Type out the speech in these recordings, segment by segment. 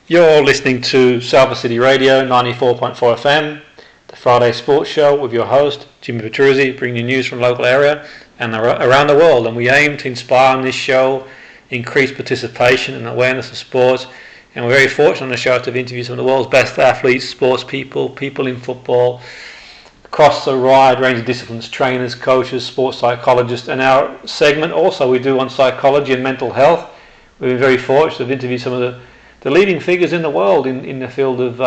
You're listening to Salford City Radio 94.4 FM, the Friday Sports Show with your host, Jimmy Petruzzi, bringing you news from the local area and around the world. And we aim to inspire on this show, increase participation and awareness of sports. And we're very fortunate on the show to have interviewed some of the world's best athletes, sports people in football, across a wide range of disciplines, trainers, coaches, sports psychologists. And our segment also we do on psychology and mental health. We've been very fortunate to have interviewed some of the leading figures in the world in the field of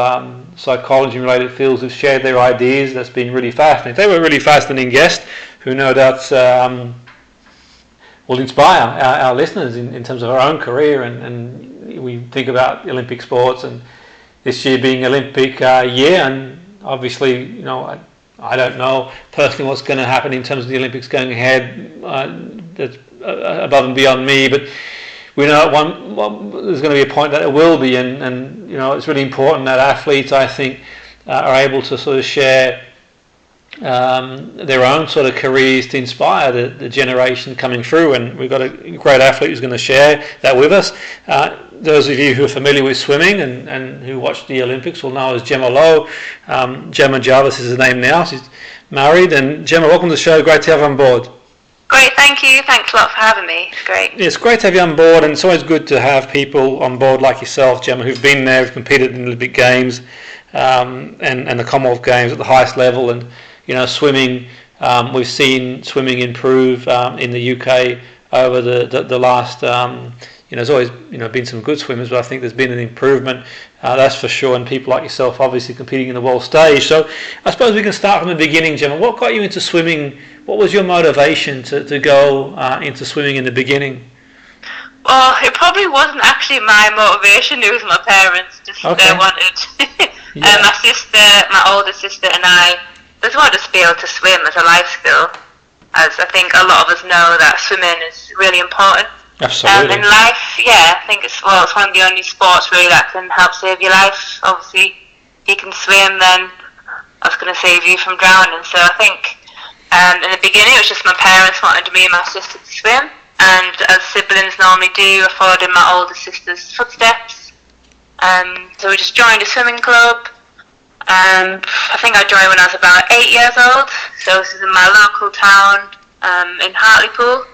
psychology and related fields who've shared their ideas. That's been really fascinating. They were a really fascinating guest who no doubt will inspire our listeners in terms of our own career, and we think about Olympic sports and this year being Olympic year, and obviously, I don't know personally what's going to happen in terms of the Olympics going ahead. That's above and beyond me, but we know there's going to be a point that it will be, and it's really important that athletes, I think, are able to sort of share their own sort of careers to inspire the generation coming through. And we've got a great athlete who's going to share that with us. Those of you who are familiar with swimming and who watch the Olympics will know as Jemma Lowe. Jemma Jarvis is her name now. She's married. And Jemma, welcome to the show. Great to have you on board. Great, thank you. Thanks a lot for having me. It's great. It's great to have you on board, and it's always good to have people on board like yourself, Jemma, who've been there, who've competed in the Olympic Games and the Commonwealth Games at the highest level. And swimming, we've seen swimming improve in the UK over the last. There's always been some good swimmers, but I think there's been an improvement. That's for sure. And people like yourself, obviously competing in the world stage. So I suppose we can start from the beginning, Jemma. What got you into swimming? What was your motivation to go into swimming in the beginning? Well, it probably wasn't actually my motivation. It was my parents. Just wanted my older sister, and I just wanted to be able to swim as a life skill. As I think a lot of us know that swimming is really important. Absolutely. In life, I think it's one of the only sports really that can help save your life. Obviously, if you can swim, then that's going to save you from drowning. So I think in the beginning it was just my parents wanted me and my sister to swim, and as siblings normally do, I followed in my older sister's footsteps. So we just joined a swimming club. I think I joined when I was about 8 years old. So this is in my local town in Hartlepool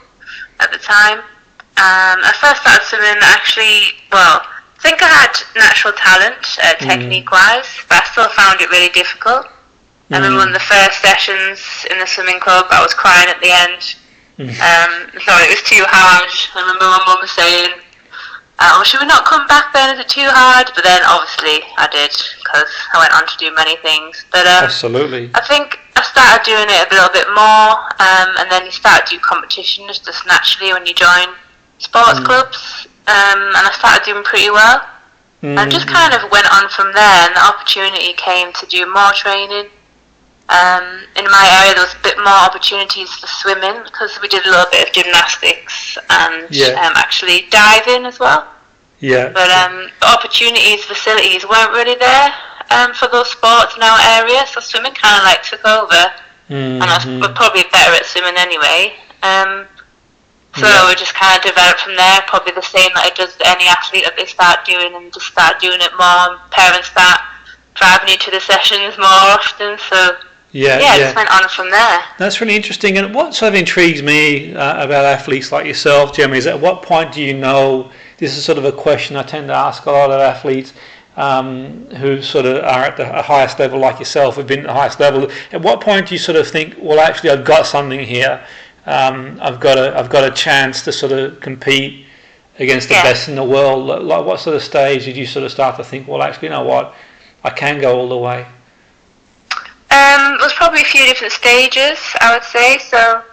at the time. I first started swimming I think I had natural talent technique-wise, but I still found it really difficult. I remember one of the first sessions in the swimming club, I was crying at the end. Thought it was too hard. I remember my mum saying, should we not come back then? Is it too hard? But then obviously I did, because I went on to do many things. But absolutely. I think I started doing it a little bit more, and then you start to do competitions just naturally when you join sports clubs, and I started doing pretty well. And just kind of went on from there, and the opportunity came to do more training. In my area there was a bit more opportunities for swimming, because we did a little bit of gymnastics and actually diving as well. But the opportunities, facilities weren't really there for those sports in our area, so swimming kind of took over, and I was probably better at swimming anyway. So we just kind of developed from there, probably the same that it does to any athlete, that they start doing and just start doing it more, and parents start driving you to the sessions more often, so just went on from there. That's really interesting. And what sort of intrigues me about athletes like yourself, Jemma, is at what point do you know, this is sort of a question I tend to ask a lot of athletes who sort of are at the highest level like yourself, have been at the highest level, at what point do you sort of think, well actually I've got something here, I've got a chance to sort of compete against the best in the world? Like what sort of stage did you sort of start to think, well actually you know what, I can go all the way? It was probably a few different stages, I would say. So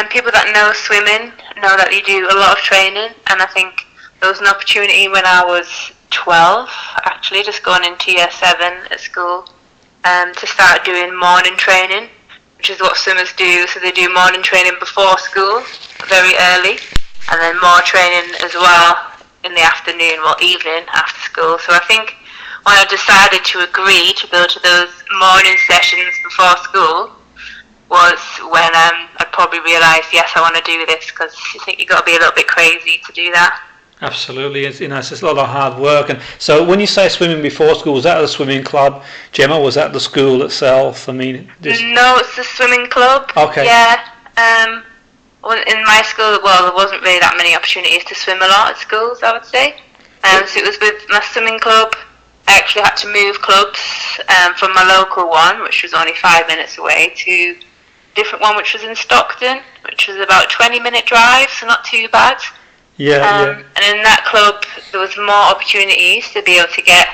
people that know swimming know that you do a lot of training, and I think there was an opportunity when I was 12, actually, just going into year 7 at school, to start doing morning training, which is what swimmers do. So they do morning training before school, very early, and then more training as well in the afternoon, evening after school. So I think when I decided to agree to go to those morning sessions before school was when I'd probably realised, yes, I want to do this, because I think you've got to be a little bit crazy to do that. Absolutely, it's just a lot of hard work. And so, when you say swimming before school, was that at the swimming club, Jemma? Was that the school itself? I mean, no, it's the swimming club. Okay. Yeah. In my school, there wasn't really that many opportunities to swim a lot at schools, I would say. So it was with my swimming club. I actually had to move clubs from my local one, which was only 5 minutes away, to a different one, which was in Stockton, which was about a 20-minute drive, so not too bad. Yeah. And in that club, there was more opportunities to be able to get,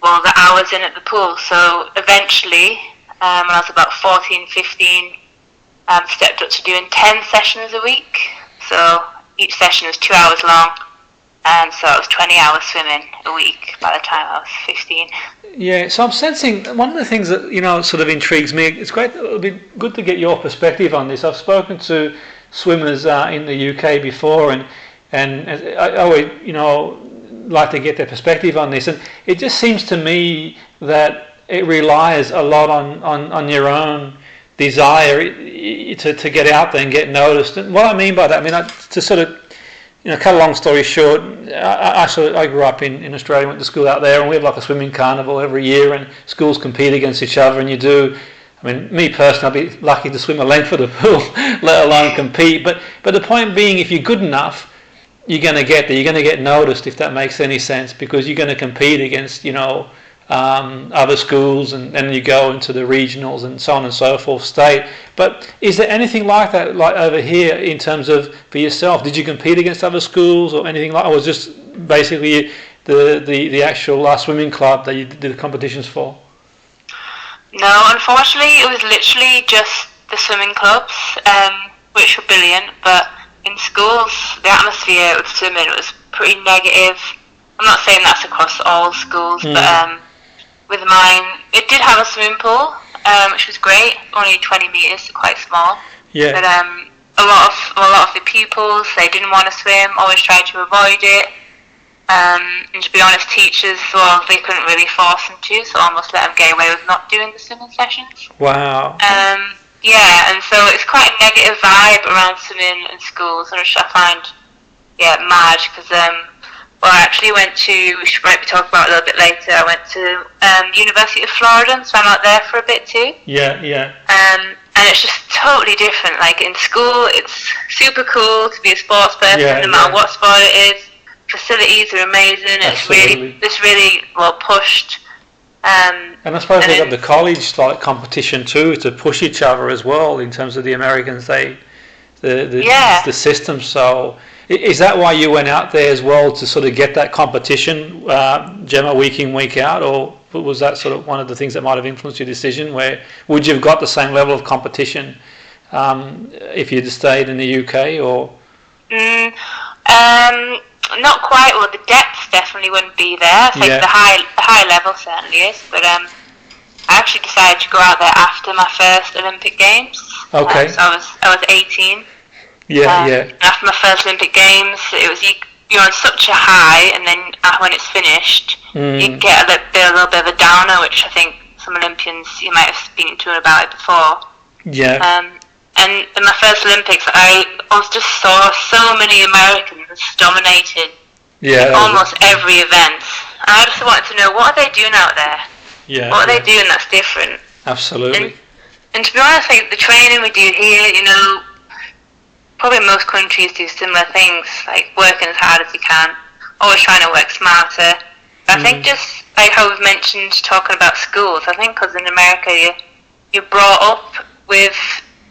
the hours in at the pool. So eventually, when I was about 14, 15, stepped up to doing 10 sessions a week. So each session was 2 hours long. And so it was 20 hours swimming a week by the time I was 15. Yeah, so I'm sensing one of the things that, sort of intrigues me. It's great. It'll be good to get your perspective on this. I've spoken to swimmers in the UK before, and I always, like to get their perspective on this. And it just seems to me that it relies a lot on your own desire to get out there and get noticed. And what I mean by that, to sort of, cut a long story short, I grew up in Australia, went to school out there, and we have like a swimming carnival every year, and schools compete against each other, and you do. Me personally, I'd be lucky to swim a length of the pool, let alone compete. But the point being, if you're good enough, you're going to get there. You're going to get noticed, if that makes any sense, because you're going to compete against, other schools, and then you go into the regionals and so on and so forth, state. But is there anything like that, like over here, in terms of for yourself? Did you compete against other schools or anything like? Or was just basically the actual swimming club that you did the competitions for? No, unfortunately, it was literally just the swimming clubs, which were brilliant. But in schools, the atmosphere with swimming was pretty negative. I'm not saying that's across all schools, but with mine, it did have a swimming pool, which was great. Only 20 meters, so quite small. Yeah. But a lot of the pupils, they didn't want to swim. Always tried to avoid it. And to be honest, teachers, they couldn't really force them to, so almost let them get away with not doing the swimming sessions. Wow. Yeah, and so it's quite a negative vibe around swimming in schools, which I find, mad, because I actually went to, which we might be talking about a little bit later, I went to University of Florida and swam out there for a bit too. Yeah. And it's just totally different. Like in school, it's super cool to be a sports person, no matter what sport it is. Facilities are amazing. Absolutely. It's really well pushed. And I suppose they got the college like competition too, to push each other as well. In terms of the Americans, the system. So is that why you went out there as well, to sort of get that competition, Jemma, week in, week out, or was that sort of one of the things that might have influenced your decision? Where would you have got the same level of competition if you'd stayed in the UK, or? Not quite. Well, the depth definitely wouldn't be there. I think the high level certainly is. But I actually decided to go out there after my first Olympic Games. Okay. So I was 18. Yeah. After my first Olympic Games, it was you're on such a high, and then when it's finished, you get a little bit of a downer, which I think some Olympians, you might have spoken to about it before. Yeah. And in my first Olympics, I just saw so many Americans dominated almost every event. And I just wanted to know, what are they doing out there? Yeah. What are they doing that's different? Absolutely. And to be honest, like the training we do here, probably most countries do similar things, like working as hard as you can, always trying to work smarter. But I think just like how we've mentioned talking about schools, I think because in America you're brought up with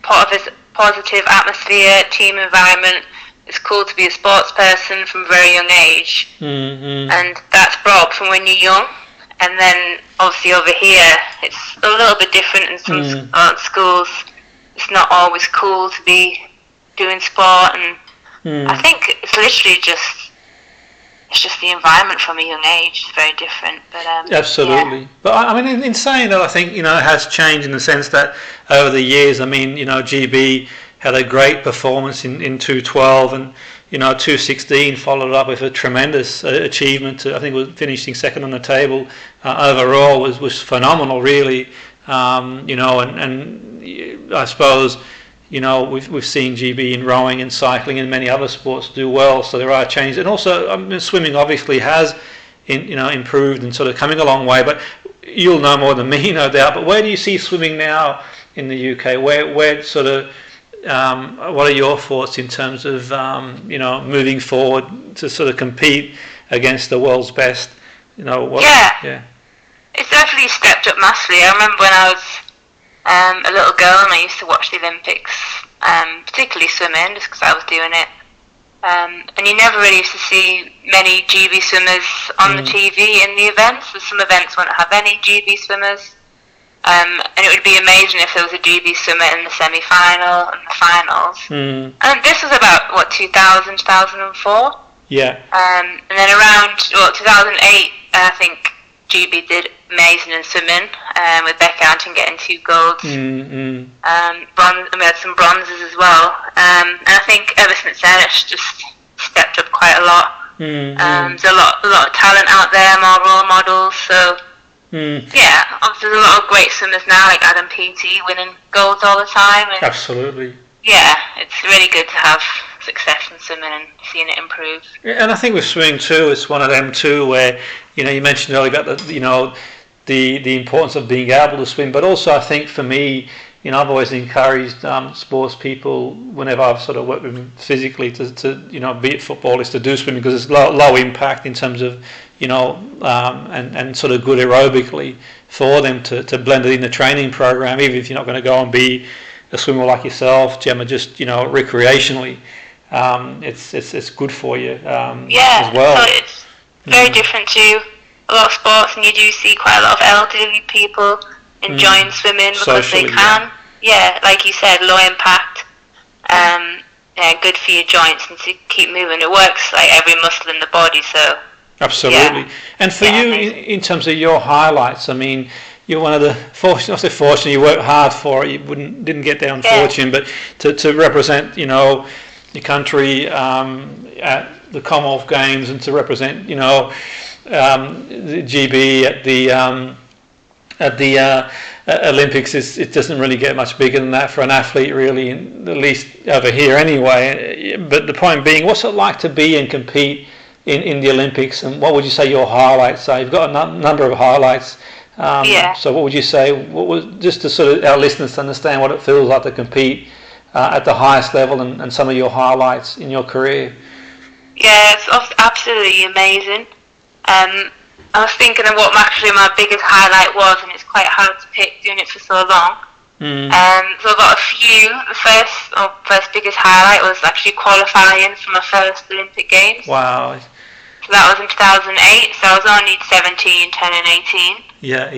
positive atmosphere, team environment. It's cool to be a sports person from a very young age, and that's brought up from when you're young. And then obviously over here, it's a little bit different in some schools. It's not always cool to be doing sport, and I think it's literally just the environment from a young age is very different. But absolutely. Yeah. But I mean, in saying that, I think it has changed in the sense that over the years, I mean, GB had a great performance in 212, and 216 followed up with a tremendous achievement. I think it was finishing second on the table overall was phenomenal, really. And I suppose we've seen GB in rowing and cycling and many other sports do well. So there are changes, and also swimming obviously has improved and sort of coming a long way. But you'll know more than me, no doubt. But where do you see swimming now in the UK? Where sort of what are your thoughts in terms of moving forward to sort of compete against the world's best? It's definitely stepped up massively. I remember when I was a little girl and I used to watch the Olympics, particularly swimming, just because I was doing it. And you never really used to see many GB swimmers on the TV in the events. So some events won't have any GB swimmers. And it would be amazing if there was a GB swimmer in the semi-final and the finals. And this was about, 2000, 2004? Yeah. And then around 2008, I think GB did amazing in swimming, with Becca Anton getting 2 golds. Bronze, and we had some bronzes as well. And I think ever since then it's just stepped up quite a lot. There's a lot of talent out there, more role models. So yeah, obviously there's a lot of great swimmers now, like Adam Peaty winning golds all the time. And absolutely. Yeah, it's really good to have success in swimming and seeing it improve. Yeah, and I think with swimming too, it's one of them too where you mentioned earlier about the importance of being able to swim, but also I think for me, I've always encouraged sports people whenever I've sort of worked with them physically to be it footballers to do swimming because it's low impact in terms of and sort of good aerobically for them to blend it in the training program, even if you're not going to go and be a swimmer like yourself, Jemma, just recreationally. It's good for you as well. So it's very different to a lot of sports, and you do see quite a lot of elderly people enjoying swimming because socially, they can. Yeah, like you said, low impact. Good for your joints and to keep moving. It works like every muscle in the body. So absolutely. Yeah. And for you, in terms of your highlights, I mean, you're one of the fortunate. You worked hard for it. You didn't get there on fortune, but to represent, your country at the Commonwealth Games and to represent, the GB at the Olympics, it doesn't really get much bigger than that for an athlete, really, at least over here anyway. But the point being, what's it like to be and compete in the Olympics, and what would you say your highlights are? You've got a number of highlights. So what would you say? What was just to sort of our listeners to understand what it feels like to compete at the highest level and some of your highlights in your career? Yeah, it's absolutely amazing. I was thinking of what actually my biggest highlight was, and it's quite hard to pick doing it for so long. So I've got a few. The first biggest highlight was actually qualifying for my first Olympic Games. Wow. So that was in 2008, so I was only 17, turning 18. Yeah.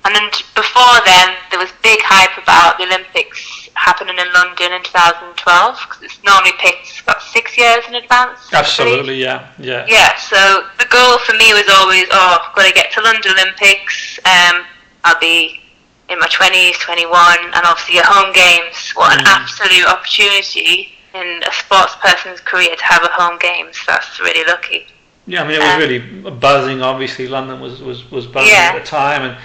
And then before then, there was big hype about the Olympics happening in London in 2012, because it's normally picked about 6 years in advance. Absolutely, yeah. Yeah, so the goal for me was always, I've got to get to London Olympics. I'll be in my 20s, 21, and obviously at home games. What an absolute opportunity in a sports person's career to have a home games. That's really lucky. Yeah, I mean, it was really buzzing. Obviously, London was buzzing at the time. And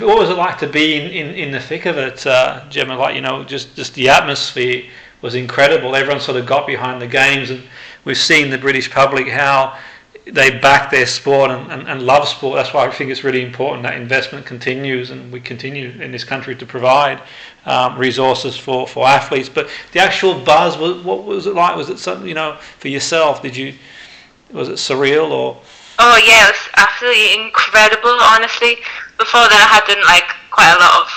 what was it like to be in the thick of it, Jemma? Like, just the atmosphere was incredible. Everyone sort of got behind the games, and we've seen the British public how they back their sport and love sport. That's why I think it's really important that investment continues, and we continue in this country to provide resources for athletes. But the actual buzz, what was it like? Was it something, for yourself? Was it surreal or? Oh yeah, it was absolutely incredible. Honestly, before then I had done quite a lot of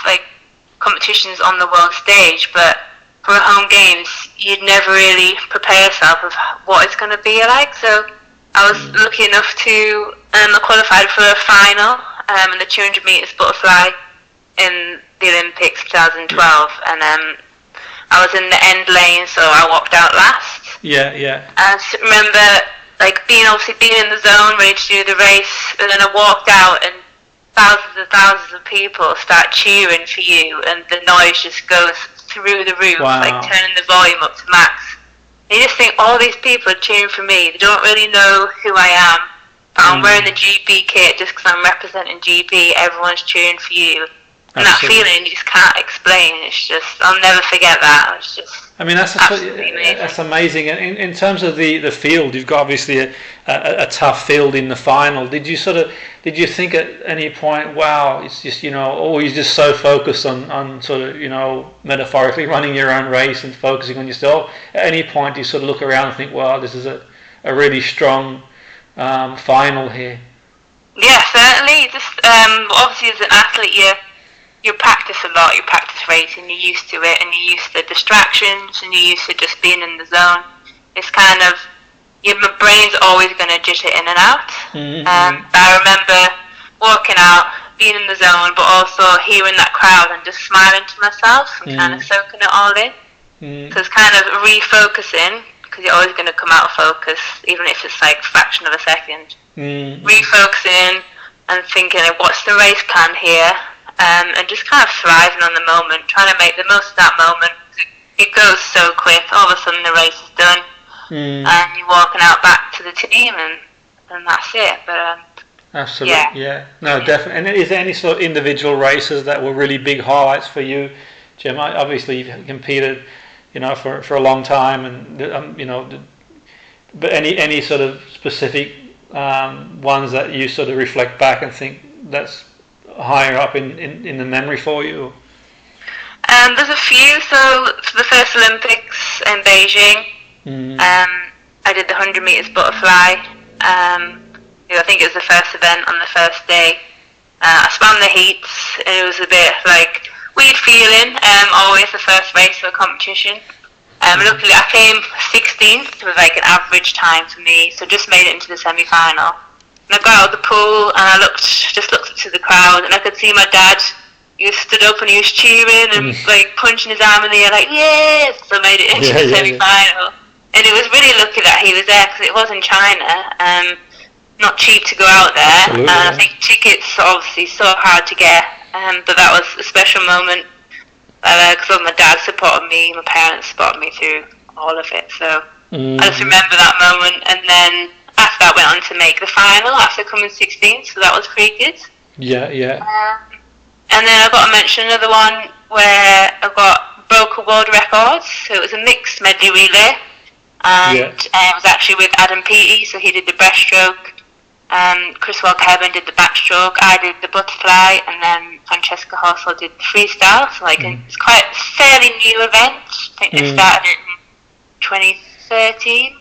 competitions on the world stage, but for home games, you'd never really prepare yourself of what it's going to be like. So I was lucky enough to I qualified for a final in the 200 metres butterfly in the Olympics 2012, and I was in the end lane, so I walked out last. Yeah. I remember being in the zone, ready to do the race, and then I walked out and thousands of people start cheering for you, and the noise just goes through the roof, turning the volume up to max. And you just think, all these people are cheering for me. They don't really know who I am, but I'm wearing the GB kit just because I'm representing GB. Everyone's cheering for you. And that feeling you just can't explain. It's just, I'll never forget that. It's just, I mean, that's amazing. And in terms of the field, you've got obviously a tough field in the final. Did you think at any point, wow, it's just, or you're just so focused on sort of, metaphorically running your own race and focusing on yourself? At any point, do you sort of look around and think, wow, this is a really strong final here? Yeah, certainly. Just obviously as an athlete, you practice a lot, you practice racing, you're used to it, and you're used to distractions, and you're used to just being in the zone. It's kind of, your brain's always going to jitter in and out. But I remember walking out, being in the zone, but also hearing that crowd and just smiling to myself and kind of soaking it all in. So it's kind of refocusing, because you're always going to come out of focus, even if it's like a fraction of a second. Refocusing and thinking, what's the race plan here? And just kind of thriving on the moment, trying to make the most of that moment. It goes so quick. All of a sudden the race is done, and you're walking out back to the team, and that's it. But absolutely, no, definitely. And is there any sort of individual races that were really big highlights for you, Jim? Obviously, you've competed, for a long time, and but any sort of specific ones that you sort of reflect back and think that's higher up in the memory for you? There's a few. So for the first Olympics in Beijing, I did the 100 meters butterfly. I think it was the first event on the first day. I swam the heats, and it was a bit like weird feeling. Always the first race of a competition. Luckily, I came 16th with like an average time for me, so just made it into the semi-final. And I got out of the pool, and I just looked to the crowd, and I could see my dad. He stood up and he was cheering and like punching his arm in the air, like yes. So I made it into the semi-final, and it was really lucky that he was there because it was in China. Not cheap to go out there, and I think tickets are obviously so hard to get. But that was a special moment because my dad supported me, my parents supported me through all of it. So I just remember that moment, and then. After that, went on to make the final after coming 16th, so that was pretty good. And then I got to mention another one where I broke a world record. So it was a mixed medley relay, and it was actually with Adam Peaty, so he did the breaststroke. Chris Kevin did the backstroke. I did the butterfly, and then Francesca Hossel did the freestyle. So it's quite a fairly new event. I think they started it in 2013.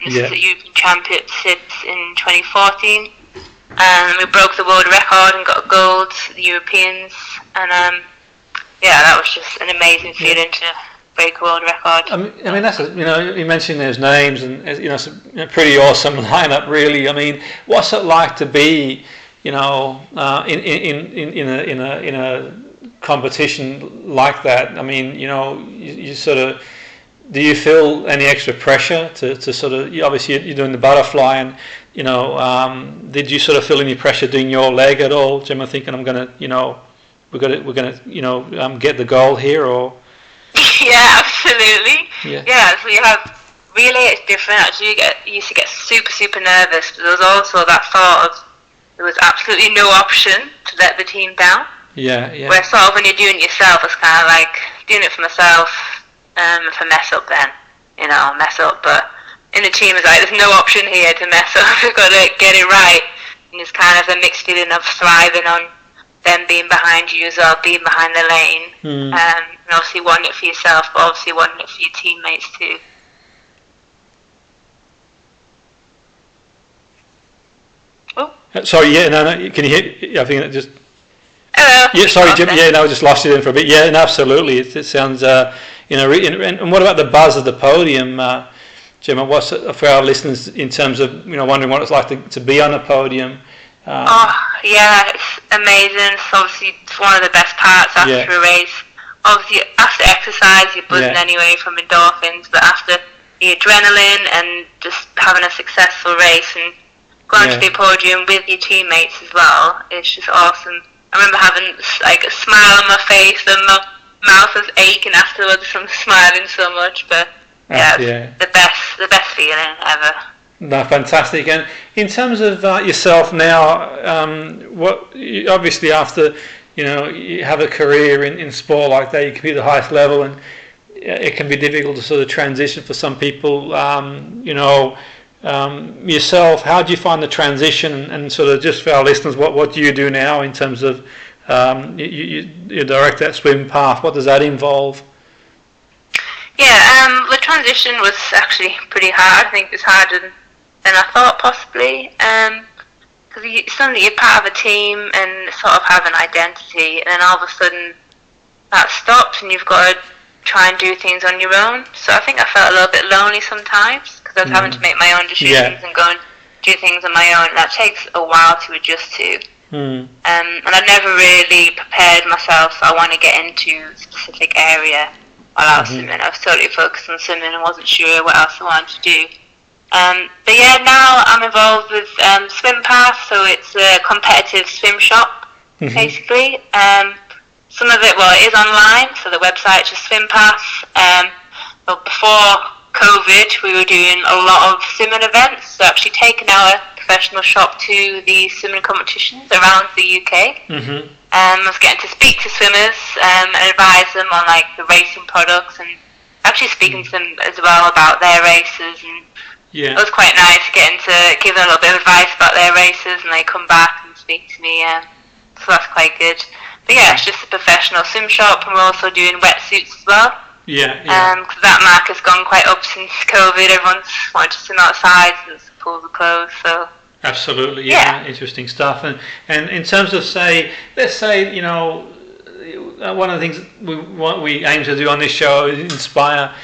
This is the European Championships in 2014, and we broke the world record and got a gold to the Europeans, and that was just an amazing feeling to break a world record. I mean that's you mentioned those names, and it's a pretty awesome lineup, really. I mean, what's it like to be in a competition like that? I mean, you sort of. Do you feel any extra pressure to sort of? Obviously, you're doing the butterfly, and did you sort of feel any pressure doing your leg at all, Jim? I'm thinking we're gonna get the goal here, or? Yeah, absolutely. Yeah, so you have relay. It's different. Actually, you used to get super nervous, but there was also that thought of there was absolutely no option to let the team down. Yeah. Where sort of when you're doing it yourself, it's kind of like doing it for myself. If I mess up, then I'll mess up. But in the team, it's like there's no option here to mess up. We've got to get it right. And it's kind of a mixed feeling of thriving on them being behind you as well, being behind the lane, and obviously wanting it for yourself, but obviously wanting it for your teammates too. Oh. Sorry, no. Can you hear? I think it just. Hello. Yeah, sorry, Jim. Yeah, no, I just lost you then for a bit. Yeah, no, absolutely. It sounds. And what about the buzz of the podium, Jim? What's it for our listeners in terms of wondering what it's like to be on a podium? It's amazing. It's obviously one of the best parts after a race. Obviously, after exercise, you're buzzing anyway from endorphins, but after the adrenaline and just having a successful race and going to the podium with your teammates as well, it's just awesome. I remember having like a smile on my face, and my mouth was aching afterwards from smiling so much. But the best feeling ever. No, fantastic. And in terms of yourself now, what obviously after you have a career in sport like that, you compete at the highest level, and it can be difficult to sort of transition for some people. Yourself, how do you find the transition, and sort of just for our listeners, what do you do now in terms of you direct that Swimpath? What does that involve? Yeah, the transition was actually pretty hard. I think it was harder than I thought possibly. Because suddenly you're part of a team and sort of have an identity, and then all of a sudden that stops and you've got to try and do things on your own. So I think I felt a little bit lonely sometimes because I was having to make my own decisions and go and do things on my own. And that takes a while to adjust to. And I never really prepared myself, so I want to get into a specific area while I was swimming. I was totally focused on swimming and wasn't sure what else I wanted to do. But yeah, now I'm involved with Swimpath, so it's a competitive swim shop, basically. Some of it, it is online, so the website's just Swimpath. But before COVID, we were doing a lot of swimming events, so actually taking our professional shop to the swimming competitions around the UK. I was getting to speak to swimmers and advise them on like the racing products, and actually speaking to them as well about their races. And it was quite nice getting to give them a little bit of advice about their races, and they come back and speak to me. So that's quite good. But yeah, it's just a professional swim shop, and we're also doing wetsuits as well. Because that mark has gone quite up since COVID. Everyone's wanted to swim outside since the pools are closed. So absolutely, interesting stuff. And in terms of let's say one of the things we aim to do on this show is inspire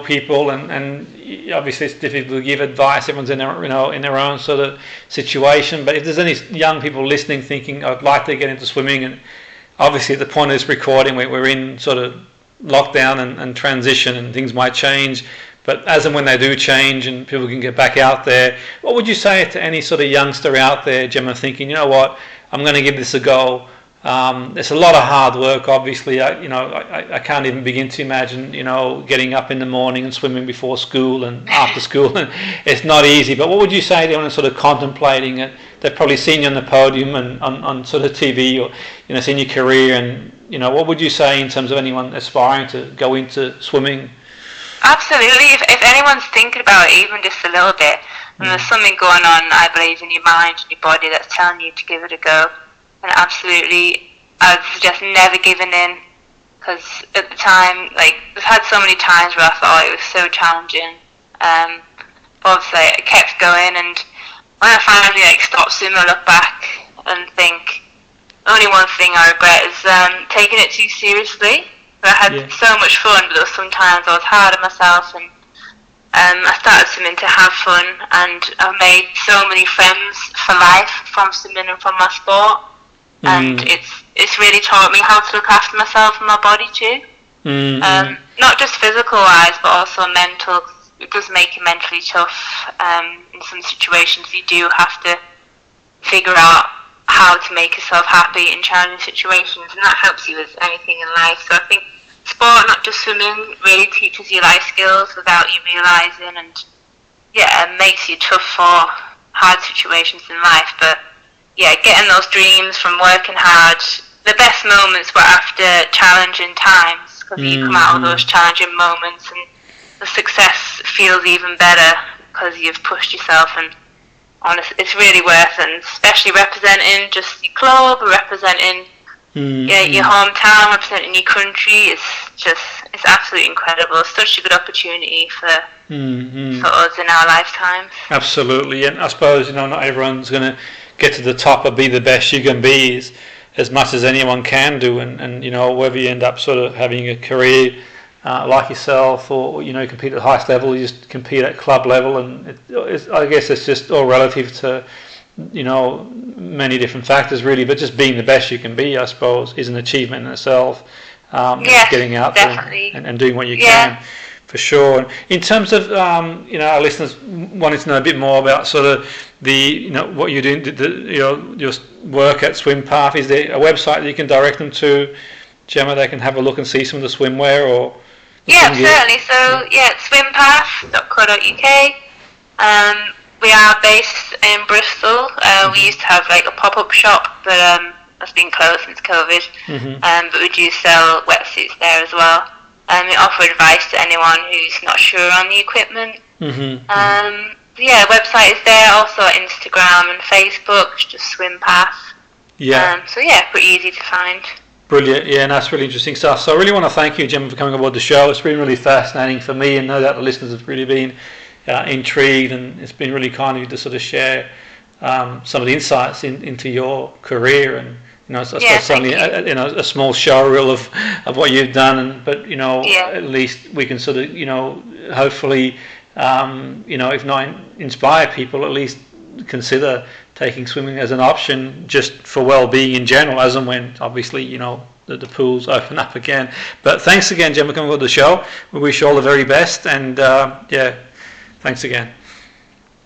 people, and obviously it's difficult to give advice. Everyone's in their own sort of situation. But if there's any young people listening thinking, I'd like to get into swimming, and obviously at the point of this recording we're in sort of lockdown and transition, and things might change. But as and when they do change and people can get back out there, what would you say to any sort of youngster out there, Jemma, thinking, you know what, I'm going to give this a go? It's a lot of hard work, obviously. I can't even begin to imagine, getting up in the morning and swimming before school and after school. And it's not easy. But what would you say to anyone sort of contemplating it? They've probably seen you on the podium and on sort of TV, or seen your career. And what would you say in terms of anyone aspiring to go into swimming? Absolutely. If anyone's thinking about it, even just a little bit, and there's something going on, I believe, in your mind and your body that's telling you to give it a go. And absolutely, I'd suggest never giving in, because at the time, I've had so many times where I thought it was so challenging. But obviously, I kept going, and when I finally stopped swimming, I look back and think, only one thing I regret is taking it too seriously. I had so much fun, but there was sometimes I was hard on myself, and I started swimming to have fun, and I've made so many friends for life from swimming and from my sport. And it's really taught me how to look after myself and my body too. Not just physical wise, but also mental. It does make you mentally tough. In some situations, you do have to figure out how to make yourself happy in challenging situations, and that helps you with anything in life. So I think sport, not just swimming, really teaches you life skills without you realising, and it makes you tough for hard situations in life. But getting those dreams from working hard, the best moments were after challenging times, because you come out of those challenging moments and the success feels even better because you've pushed yourself, and honestly, it's really worth it, and especially representing just your club, representing your hometown, representing your country. It's absolutely incredible. It's such a good opportunity for us in our lifetimes. Absolutely, and I suppose not everyone's going to get to the top or be the best you can be as much as anyone can do, and whether you end up sort of having a career like yourself, or compete at the highest level, you just compete at club level, and I guess it's just all relative to many different factors really, but just being the best you can be, I suppose, is an achievement in itself. Getting out definitely. there and doing what you can, for sure. And in terms of our listeners wanting to know a bit more about sort of the what you're doing, your work at Swimpath, is there a website that you can direct them to, Jemma? They can have a look and see some of the swimwear, or certainly. So it's swimpath.co.uk. We are based in Bristol. We used to have a pop-up shop, but that's been closed since COVID. Mm-hmm. But we do sell wetsuits there as well. We offer advice to anyone who's not sure on the equipment. Mm-hmm. Yeah, website is there, also Instagram and Facebook, it's just Swimpath. Yeah. So yeah, pretty easy to find. Brilliant, yeah, and that's really interesting stuff. So I really want to thank you, Jemma, for coming aboard the show. It's been really fascinating for me, and no doubt the listeners have really been intrigued, and it's been really kind of you to sort of share some of the insights into your career, and I suppose it's only a small show reel of what you've done, but at least we can sort of hopefully if not inspire people, at least consider taking swimming as an option just for well-being in general, as and when obviously the pools open up again. But thanks again, Jemma, for coming on the show. We wish you all the very best, and thanks again.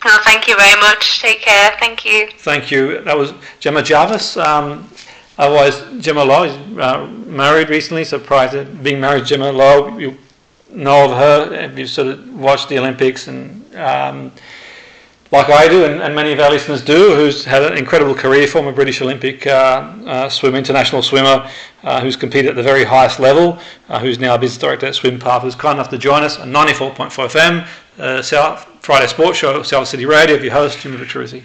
Oh, thank you very much. Take care. Thank you. Thank you. That was Jemma Jarvis. Otherwise, Jemma Lowe is married recently, so prior to being married to Jemma Lowe, you know of her. You've sort of watched the Olympics, and like I do, and many of our listeners do, who's had an incredible career, former British Olympic international swimmer, who's competed at the very highest level, who's now a business director at Swimpath, who's kind enough to join us on 94.4 FM, Friday Sports Show, Salford City Radio, with your host, Jimmy Petruzzi.